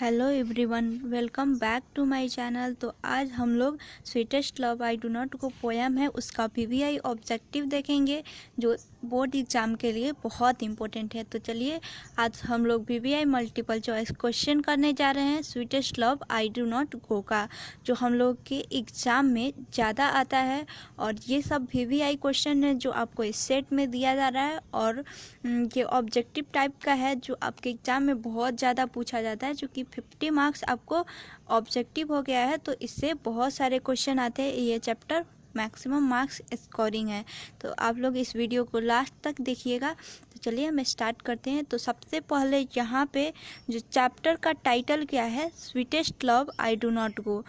Hello everyone, welcome back to my channel. तो आज हम लोग sweetest love I do not को पोएम है उसका पीवीआई ऑब्जेक्टिव देखेंगे जो बोर्ड एग्जाम के लिए बहुत इंपॉर्टेंट है। तो चलिए आज हम लोग पीवीआई मल्टीपल चॉइस क्वेश्चन करने जा रहे हैं sweetest love I do not गो का, जो हम लोग के एग्ज़ाम में ज़्यादा आता है। और ये सब पीवीआई क्वेश्चन है जो आपको इस सेट में दिया जा रहा है और ये ऑब्जेक्टिव टाइप का है जो आपके एग्ज़ाम में बहुत ज़्यादा पूछा जाता है। जो कि 50 मार्क्स आपको ऑब्जेक्टिव हो गया है, तो इससे बहुत सारे क्वेश्चन आते हैं। ये चैप्टर मैक्सिमम मार्क्स स्कोरिंग है, तो आप लोग इस वीडियो को लास्ट तक देखिएगा। तो चलिए हम स्टार्ट करते हैं। तो सबसे पहले यहाँ पे जो चैप्टर का टाइटल क्या है, sweetest love I do not go.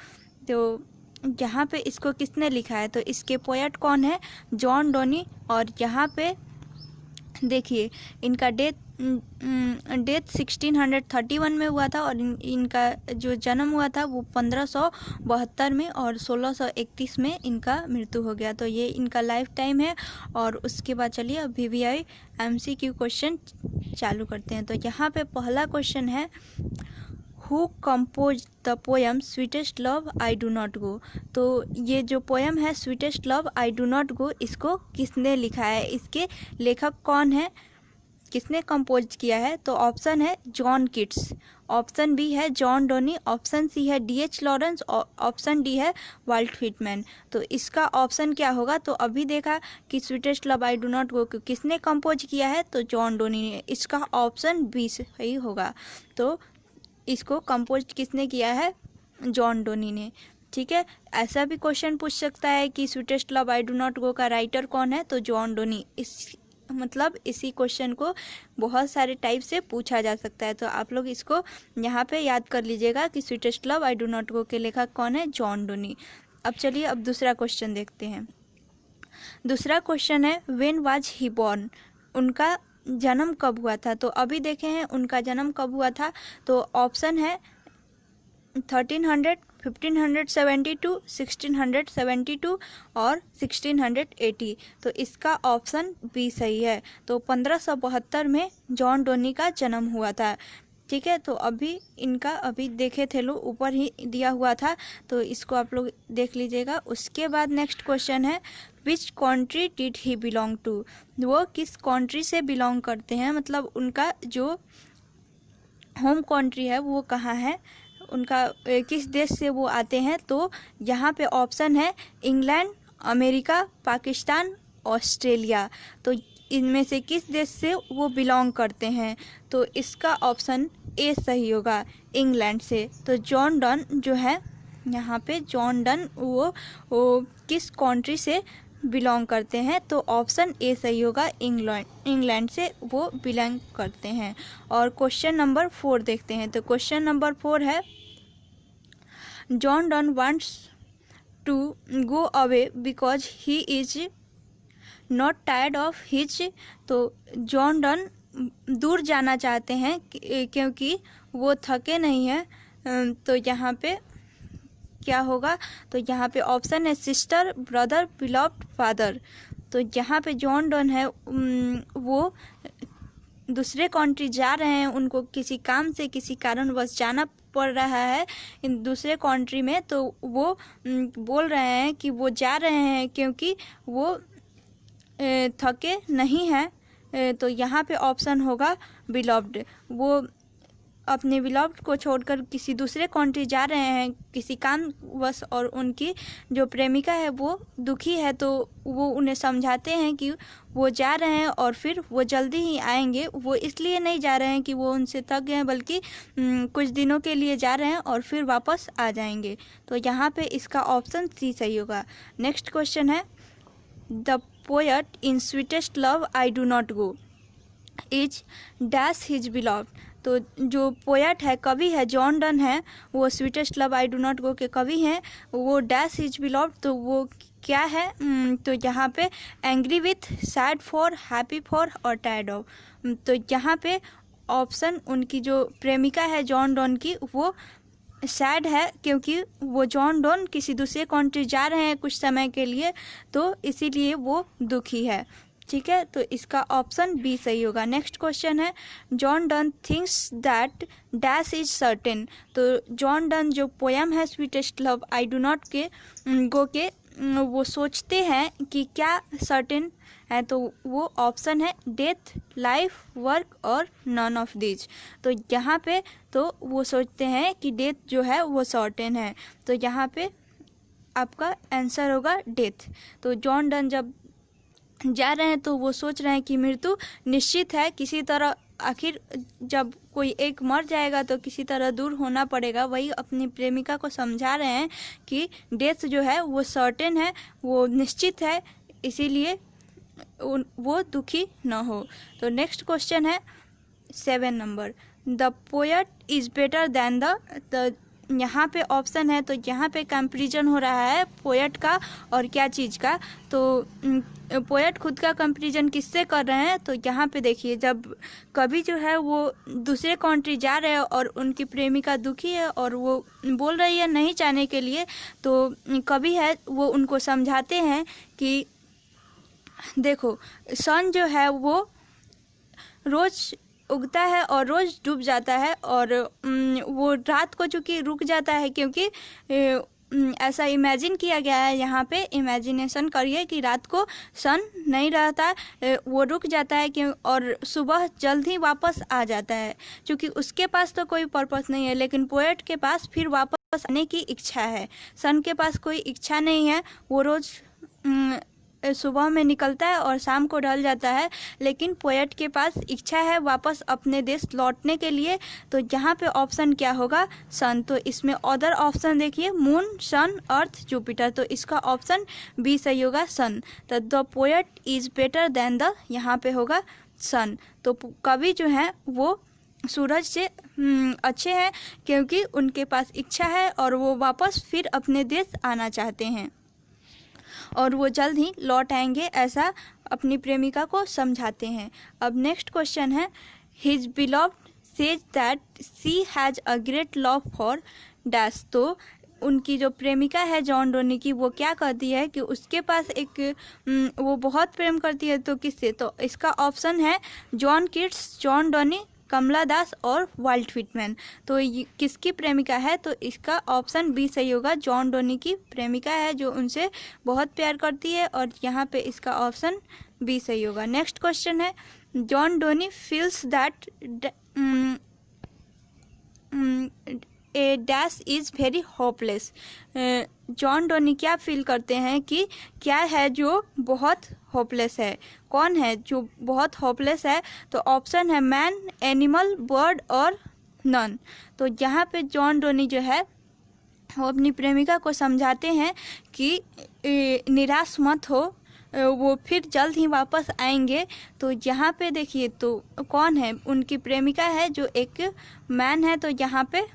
तो यहाँ पे इसको किसने लिखा है, तो इसके पोएट कौन है, जॉन डोनी। और यहाँ पे देखिए इनका डेथ 1631 में हुआ था और इनका जो जन्म हुआ था वो 1572 में और 1631 में इनका मृत्यु हो गया। तो ये इनका लाइफ टाइम है। और उसके बाद चलिए अब वीवीआई एमसीक्यू क्वेश्चन चालू करते हैं। तो यहाँ पे पहला क्वेश्चन है, who compose the poem sweetest love I do not go. तो ये जो पोएम है sweetest love I do not गो, इसको किसने लिखा है, इसके लेखक कौन है, किसने कंपोज किया है। तो ऑप्शन है जॉन किट्स, ऑप्शन बी है जॉन डोनी, ऑप्शन सी है डीएच लॉरेंस और ऑप्शन डी है वाल्ट व्हिटमैन। तो इसका ऑप्शन क्या होगा, तो अभी देखा कि sweetest love I do not गो किसने कंपोज किया है, तो जॉन डोनी ने। इसका ऑप्शन बी सही होगा। तो इसको कंपोज किसने किया है, जॉन डोनी ने। ठीक है, ऐसा भी क्वेश्चन पूछ सकता है कि sweetest love I do not गो का राइटर कौन है, तो जॉन डोनी। इसी क्वेश्चन को बहुत सारे टाइप से पूछा जा सकता है। तो आप लोग इसको यहाँ पे याद कर लीजिएगा कि sweetest love I do not गो के लेखक कौन है, जॉन डोनी। अब चलिए अब दूसरा क्वेश्चन देखते हैं। दूसरा क्वेश्चन है, व्हेन वाज ही बॉर्न, उनका जन्म कब हुआ था। तो अभी देखे हैं उनका जन्म कब हुआ था। तो ऑप्शन है 1300, 1572, 1672 और 1680। तो इसका ऑप्शन बी सही है। तो 1572 में जॉन डोनी का जन्म हुआ था। ठीक है, तो अभी इनका अभी देखे थे लोग ऊपर ही दिया हुआ था, तो इसको आप लोग देख लीजिएगा। उसके बाद नेक्स्ट क्वेश्चन है, which country did he belong to, वो किस कंट्री से बिलोंग करते हैं, मतलब उनका जो होम कंट्री है वो कहाँ है, उनका किस देश से वो आते हैं। तो यहाँ पे ऑप्शन है इंग्लैंड, अमेरिका, पाकिस्तान, ऑस्ट्रेलिया। तो इनमें से किस देश से वो बिलोंग करते हैं, तो इसका ऑप्शन ए सही होगा, इंग्लैंड से। तो जॉन डन जो है यहाँ पे जॉन डन वो किस कंट्री से बिलोंग करते हैं, तो ऑप्शन ए सही होगा, इंग्लैंड से वो बिलोंग करते हैं। और क्वेश्चन नंबर 4 देखते हैं। तो क्वेश्चन नंबर 4 है, John Donne wants to go away because he is not tired of his. तो जॉन डन दूर जाना चाहते हैं क्योंकि वो थके नहीं हैं। तो यहाँ पे क्या होगा, तो यहाँ पे ऑप्शन है सिस्टर, ब्रदर, बिलव्ड फादर। तो यहाँ पे जॉन डन है वो दूसरे कंट्री जा रहे हैं, उनको किसी काम से किसी कारणवश जाना पड़ रहा है इन दूसरे कंट्री में। तो वो बोल रहे हैं कि वो जा रहे हैं क्योंकि वो थके नहीं हैं। तो यहाँ पे ऑप्शन होगा बिलव्ड, वो अपने बिलव्ड को छोड़कर किसी दूसरे कंट्री जा रहे हैं किसी कामवश, और उनकी जो प्रेमिका है वो दुखी है। तो वो उन्हें समझाते हैं कि वो जा रहे हैं और फिर वो जल्दी ही आएंगे। वो इसलिए नहीं जा रहे हैं कि वो उनसे थक गए हैं, बल्कि कुछ दिनों के लिए जा रहे हैं और फिर वापस आ जाएंगे। तो यहाँ पे इसका ऑप्शन सी सही होगा। नेक्स्ट क्वेश्चन है, the poet in sweetest love I do not go is dash his beloved. तो जो पोएट है, कवि है, जॉन डन है, वो sweetest love I do not गो के कवि हैं, वो डैश हिज बिलव्ड। तो वो क्या है, तो यहाँ पे angry with, sad for, happy for और टायर्ड ऑफ। तो यहाँ पे ऑप्शन उनकी जो प्रेमिका है जॉन डन की, वो सैड है क्योंकि वो जॉन डोन किसी दूसरे कंट्री जा रहे हैं कुछ समय के लिए, तो इसीलिए वो दुखी है। ठीक है, तो इसका ऑप्शन बी सही होगा। नेक्स्ट क्वेश्चन है, John done thinks that dash is certain. तो जॉन डन जो पोयम है sweetest love I do not के गो के, वो सोचते हैं कि क्या सर्टेन है, तो वो ऑप्शन है डेथ, लाइफ, वर्क और नन ऑफ दिस। तो यहाँ पे तो वो सोचते हैं कि डेथ जो है वो सर्टेन है, तो यहाँ पे आपका आंसर होगा डेथ। तो जॉन डन जब जा रहे हैं तो वो सोच रहे हैं कि मृत्यु निश्चित है, किसी तरह आखिर जब कोई एक मर जाएगा तो किसी तरह दूर होना पड़ेगा। वही अपनी प्रेमिका को समझा रहे हैं कि डेथ जो है वो सर्टेन है, वो निश्चित है, इसीलिए वो दुखी न हो। तो नेक्स्ट क्वेश्चन है 7 number, the poet is better than the यहाँ पे ऑप्शन है, तो यहाँ पे कंपैरिजन हो रहा है पोएट का और क्या चीज़ का। तो पोएट खुद का कंपैरिजन किससे कर रहे हैं, तो यहाँ पे देखिए, जब कवि जो है वो दूसरे कंट्री जा रहे हैं और उनकी प्रेमिका दुखी है और वो बोल रही है नहीं जाने के लिए, तो कवि है वो उनको समझाते हैं कि देखो सन जो है वो रोज़ उगता है और रोज़ डूब जाता है, और वो रात को चूँकि रुक जाता है क्योंकि ऐसा इमेजिन किया गया है, यहाँ पे इमेजिनेशन करिए कि रात को सन नहीं रहता, वो रुक जाता है क्यों, और सुबह जल्द ही वापस आ जाता है, क्योंकि उसके पास तो कोई पर्पस नहीं है। लेकिन पोएट के पास फिर वापस आने की इच्छा है, सन के पास कोई इच्छा नहीं है, वो रोज़ सुबह में निकलता है और शाम को ढल जाता है, लेकिन पोएट के पास इच्छा है वापस अपने देश लौटने के लिए। तो यहाँ पे ऑप्शन क्या होगा, सन। तो इसमें अदर ऑप्शन देखिए, मून, सन, अर्थ, जुपिटर, तो इसका ऑप्शन बी सही होगा, सन। तो the poet is better than the, यहाँ पे होगा सन। तो कवि जो है वो सूरज से अच्छे हैं क्योंकि उनके पास इच्छा है और वो वापस फिर अपने देश आना चाहते हैं और वो जल्द ही लौट आएंगे, ऐसा अपनी प्रेमिका को समझाते हैं। अब नेक्स्ट क्वेश्चन है, his beloved says that she has a great love for dash. तो उनकी जो प्रेमिका है जॉन डोनी की, वो क्या कहती है कि उसके पास एक वो बहुत प्रेम करती है, तो किससे, तो इसका ऑप्शन है जॉन किट्स, जॉन डोनी, कमला दास और वाल्ट व्हिटमैन। तो ये किसकी प्रेमिका है, तो इसका ऑप्शन बी सही होगा, जॉन डोनी की प्रेमिका है जो उनसे बहुत प्यार करती है, और यहाँ पे इसका ऑप्शन बी सही होगा। नेक्स्ट क्वेश्चन है, John Donne feels that a dash is very hopeless. John Donne क्या फील करते हैं कि क्या है जो बहुत होपलेस है, कौन है जो बहुत होपलेस है, तो ऑप्शन है मैन, एनिमल, बर्ड और नन। तो यहाँ पे जॉन डोनी जो है वो अपनी प्रेमिका को समझाते हैं कि निराश मत हो, वो फिर जल्द ही वापस आएंगे। तो यहाँ पे देखिए, तो कौन है, उनकी प्रेमिका है जो एक मैन है, तो यहाँ पे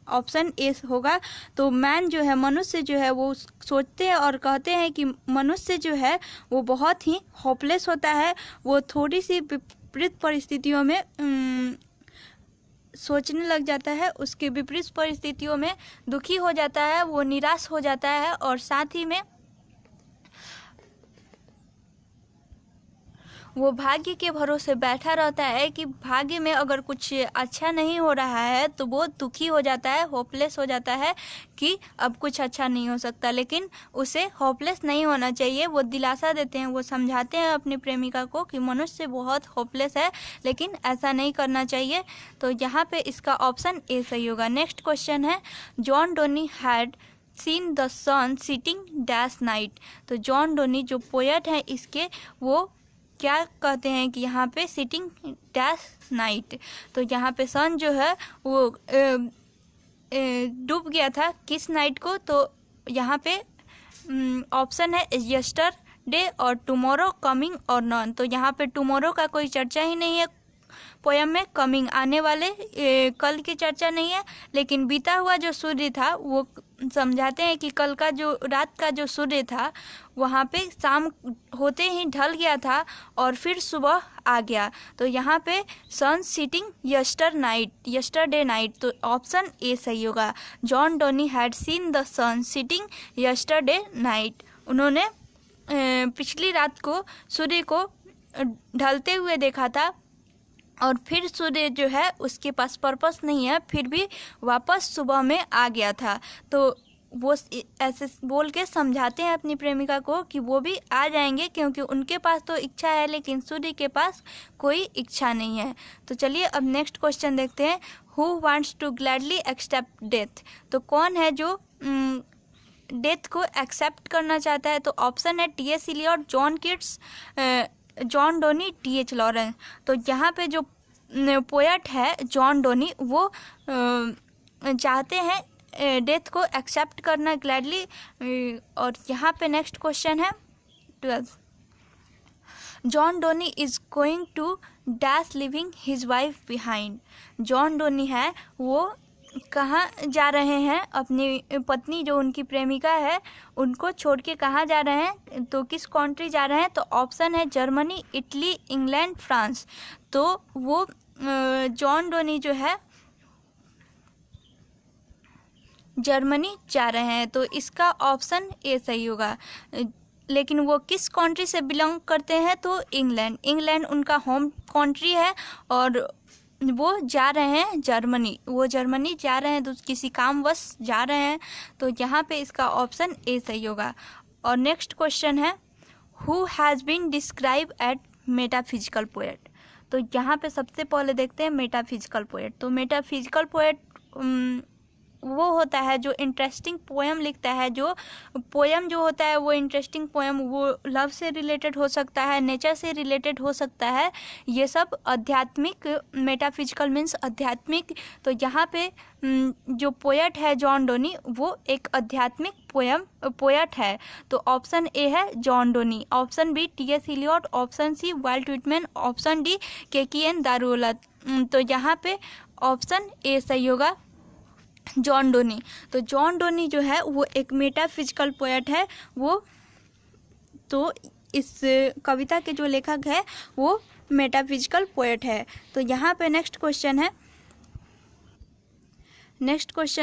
ऑप्शन ए होगा। तो मैन जो है, मनुष्य जो है, वो सोचते हैं और कहते हैं कि मनुष्य जो है वो बहुत ही होपलेस होता है, वो थोड़ी सी विपरीत परिस्थितियों में सोचने लग जाता है, उसके विपरीत परिस्थितियों में दुखी हो जाता है, वो निराश हो जाता है, और साथ ही में वो भाग्य के भरोसे बैठा रहता है कि भाग्य में अगर कुछ अच्छा नहीं हो रहा है तो वो दुखी हो जाता है, होपलेस हो जाता है कि अब कुछ अच्छा नहीं हो सकता। लेकिन उसे होपलेस नहीं होना चाहिए, वो दिलासा देते हैं, वो समझाते हैं अपनी प्रेमिका को कि मनुष्य बहुत होपलेस है, लेकिन ऐसा नहीं करना चाहिए। तो यहाँ पे इसका ऑप्शन ए सही होगा। नेक्स्ट क्वेश्चन है, John Donne had seen the sun sitting dash night. तो जॉन डोनी जो पोएट है इसके, वो क्या कहते हैं कि यहाँ पे सिटिंग डैश नाइट, तो यहाँ पे सन जो है वो डूब गया था किस नाइट को, तो यहाँ पे ऑप्शन है यस्टरडे और टुमारो, कमिंग और नॉन। तो यहाँ पे टुमारो का कोई चर्चा ही नहीं है पोयम में, कमिंग आने वाले कल की चर्चा नहीं है, लेकिन बीता हुआ जो सूर्य था वो समझाते हैं कि कल का जो रात का जो सूर्य था वहाँ पे शाम होते ही ढल गया था और फिर सुबह आ गया। तो यहाँ पे सन सिटिंग यस्टरडे नाइट, तो ऑप्शन ए सही होगा। John Donne had seen the sun sitting yesterday night, उन्होंने पिछली रात को सूर्य को ढलते हुए देखा था और फिर सूर्य जो है उसके पास पर्पस नहीं है, फिर भी वापस सुबह में आ गया था। तो वो ऐसे बोल के समझाते हैं अपनी प्रेमिका को कि वो भी आ जाएंगे, क्योंकि उनके पास तो इच्छा है लेकिन सूर्य के पास कोई इच्छा नहीं है। तो चलिए अब नेक्स्ट क्वेश्चन देखते हैं। Who wants to gladly accept death? तो कौन है जो डेथ को एक्सेप्ट करना चाहता है? तो ऑप्शन है T S. Eliot, John Keats, John Donne, T H. Lawrence. तो यहाँ पे जो पोएट है जॉन डोनी, वो चाहते हैं डेथ को एक्सेप्ट करना ग्लैडली। और यहाँ पे नेक्स्ट क्वेश्चन है 12। John Donne is going to dash living his wife behind. John Donne है वो कहाँ जा रहे हैं? अपनी पत्नी जो उनकी प्रेमिका है उनको छोड़ के कहाँ जा रहे हैं? तो किस कंट्री जा रहे हैं? तो ऑप्शन है जर्मनी, इटली, इंग्लैंड, फ्रांस। तो वो जॉन डोनी जो है जर्मनी जा रहे हैं, तो इसका ऑप्शन ए सही होगा। लेकिन वो किस कंट्री से बिलोंग करते हैं? तो इंग्लैंड। इंग्लैंड उनका होम कंट्री है और वो जा रहे हैं जर्मनी। वो जर्मनी जा रहे हैं तो किसी कामवश जा रहे हैं, तो यहाँ पे इसका ऑप्शन ए सही होगा। और नेक्स्ट क्वेश्चन है who has been describe at metaphysical poet? तो यहाँ पे सबसे पहले देखते हैं मेटाफिजिकल पोएट। तो मेटाफिजिकल पोएट वो होता है जो इंटरेस्टिंग पोएम लिखता है। जो पोएम जो होता है वो इंटरेस्टिंग पोएम, वो लव से रिलेटेड हो सकता है, नेचर से रिलेटेड हो सकता है, ये सब आध्यात्मिक, मेटाफिजिकल मीन्स आध्यात्मिक। तो यहाँ पे जो पोएट है जॉन डोनी वो एक आध्यात्मिक पोएट है। तो ऑप्शन ए है John Donne, option B T S. Eliot, option C Walt Whitman, option D Keki N. Daruwalla. तो यहाँ पे ऑप्शन ए सही होगा, जॉन डोनी। तो जॉन डोनी जो है वो एक मेटाफिजिकल पोएट है। वो तो इस कविता के जो लेखक है वो मेटाफिजिकल पोएट है। तो यहाँ पे नेक्स्ट क्वेश्चन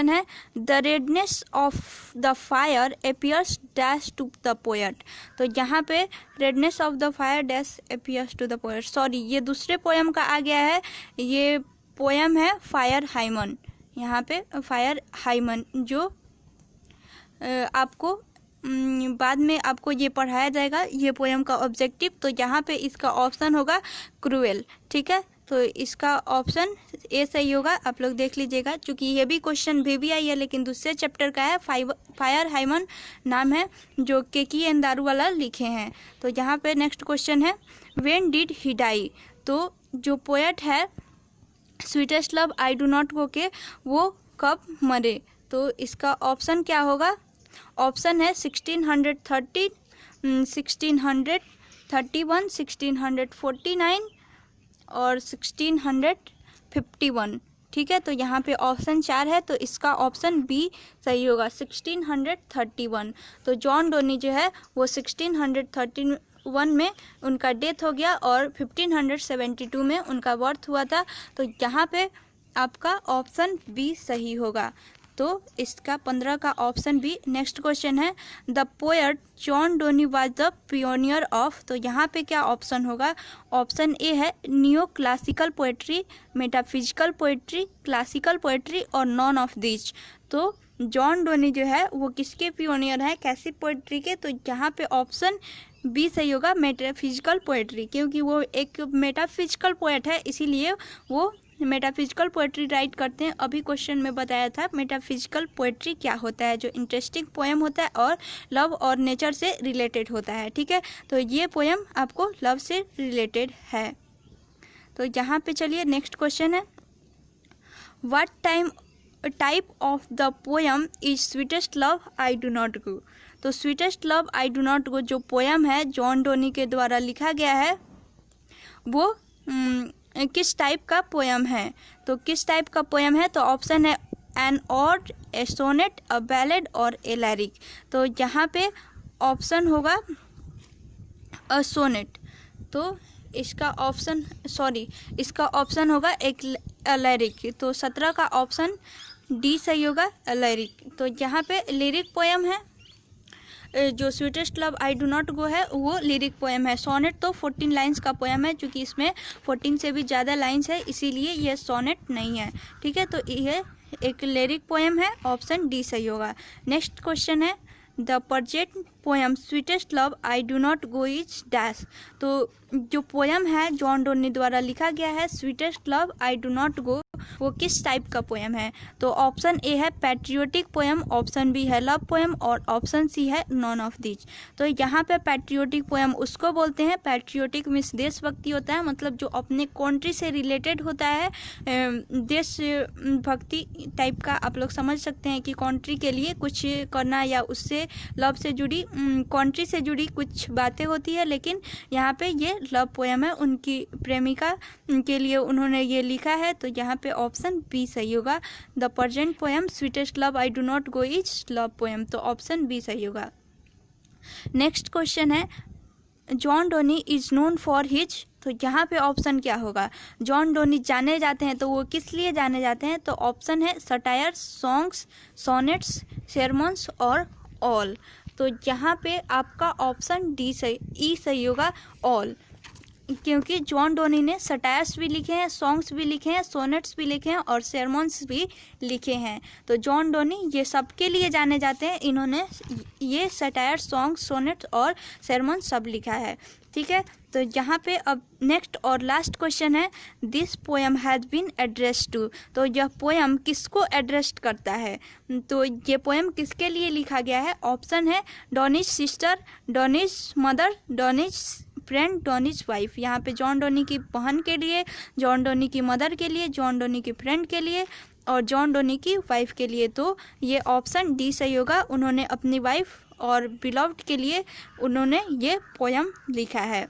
है the redness of the fire appears dash to the poet. तो यहाँ पे redness of the fire dash appears to the poet, sorry ये दूसरे पोएम का आ गया है। ये पोएम है फायर हाइमन। यहाँ पे फायर हाइमन जो आपको बाद में आपको ये पढ़ाया जाएगा, ये पोएम का ऑब्जेक्टिव। तो यहाँ पे इसका ऑप्शन होगा क्रूएल, ठीक है। तो इसका ऑप्शन ए सही होगा, आप लोग देख लीजिएगा। चूँकि ये भी क्वेश्चन भी आई है लेकिन दूसरे चैप्टर का है, फायर हाइमन नाम है, जो के.की.एन. दारुवाला लिखे हैं। तो यहाँ पे नेक्स्ट क्वेश्चन है व्हेन डिड ही डाई? तो जो पोएट है sweetest love I do not गो के, वो कब मरे? तो इसका ऑप्शन क्या होगा? ऑप्शन है 1630, 1631, 1649 और 1651, ठीक है। तो यहाँ पे ऑप्शन 4 है, तो इसका ऑप्शन बी सही होगा, 1631। तो जॉन डोनी जो है वो 1631 में उनका डेथ हो गया और 1572 में उनका बर्थ हुआ था। तो यहाँ पे आपका ऑप्शन बी सही होगा। तो इसका 15 का ऑप्शन बी। नेक्स्ट क्वेश्चन है the poet John Donne was the pioneer of. तो यहाँ पे क्या ऑप्शन होगा? ऑप्शन ए है new classical poetry, metaphysical poetry, classical poetry और नॉन ऑफ दिस। तो जॉन डोनी जो है वो किसके पियोनियर है, कैसी पोएट्री के? तो यहाँ पे ऑप्शन बी सही होगा, मेटाफिजिकल पोएट्री, क्योंकि वो एक मेटाफिजिकल पोएट है इसीलिए वो मेटाफिजिकल पोएट्री राइट करते हैं। अभी क्वेश्चन में बताया था मेटाफिजिकल पोएट्री क्या होता है, जो इंटरेस्टिंग पोएम होता है और लव और नेचर से रिलेटेड होता है, ठीक है। तो ये पोएम आपको लव से रिलेटेड है। तो यहाँ पे चलिए नेक्स्ट क्वेश्चन है what type of the poem is sweetest love I do not go. तो sweetest love I do not go जो पोएम है जॉन डोनी के द्वारा लिखा गया है वो किस टाइप का पोएम है? तो किस टाइप का पोएम है? तो ऑप्शन है एन ऑड, ए सोनेट, अ बैलेड और ए लैरिक। तो यहाँ पे ऑप्शन होगा अ सोनेट। तो इसका ऑप्शन होगा एक लैरिक। तो 17 का ऑप्शन डी सही होगा, लैरिक। तो यहाँ पे लिरिक पोएम है। जो sweetest love I do not गो है वो लिरिक पोएम है। सोनेट तो 14 लाइंस का पोएम है, क्योंकि इसमें 14 से भी ज़्यादा लाइंस है, इसीलिए ये सोनेट नहीं है। ठीक है, तो ये एक लिरिक पोएम है, ऑप्शन डी सही होगा। नेक्स्ट क्वेश्चन है the present poem sweetest love I do not go is dash. तो जो पोएम है जॉन डोनी द्वारा लिखा गया है sweetest love I do not गो, वो किस टाइप का पोएम है? तो ऑप्शन ए है पैट्रियोटिक पोएम, ऑप्शन बी है लव पोएम और ऑप्शन सी है नॉन ऑफ दिस। तो यहाँ पे पैट्रियोटिक पोएम उसको बोलते हैं, पैट्रियोटिक मीन्स देशभक्ति होता है, मतलब जो अपने कंट्री से रिलेटेड होता है, देशभक्ति टाइप का। आप लोग समझ सकते हैं कि कंट्री के लिए कुछ करना या उससे लव से जुड़ी, कंट्री से जुड़ी कुछ बातें होती है, लेकिन यहाँ पे ये लव पोएम है, उनकी प्रेमिका के लिए उन्होंने ये लिखा है। तो यहाँ पे ऑप्शन बी सही होगा। The present poem sweetest love I do not go is love poem, तो ऑप्शन बी सही होगा। नेक्स्ट क्वेश्चन है John Donne is known for his. तो यहाँ पे ऑप्शन क्या होगा? जॉन डोनी जाने जाते हैं तो वो किस लिए जाने जाते हैं? तो ऑप्शन है सटायर, सॉन्ग्स, सोनेट्स, सेरमन्स और ऑल। तो यहाँ पे आपका ऑप्शन डी सही, ई सही होगा, ऑल, क्योंकि जॉन डोनी ने सटायर्स भी लिखे हैं, सॉन्ग्स भी लिखे हैं, सोनेट्स भी लिखे हैं और सेरमन्स भी लिखे हैं। तो जॉन डोनी ये सब के लिए जाने जाते हैं, इन्होंने ये सटायर, सॉन्ग, सोनेट्स और सेरमन्स सब लिखा है। ठीक है, तो यहाँ पे अब नेक्स्ट और लास्ट क्वेश्चन है this poem has been address to. तो यह पोएम किसको एड्रेस करता है? तो ये पोएम किसके लिए लिखा गया है? ऑप्शन है डॉनीज सिस्टर, डॉनीज मदर, डॉनीज फ्रेंड, डॉनीज वाइफ। यहाँ पे जॉन डोनी की बहन के लिए, जॉन डोनी की मदर के लिए, जॉन डोनी की फ्रेंड के लिए और जॉन डोनी की वाइफ के लिए। तो ये ऑप्शन डी सही होगा, उन्होंने अपनी वाइफ और बिलव्ड के लिए उन्होंने ये पोएम लिखा है।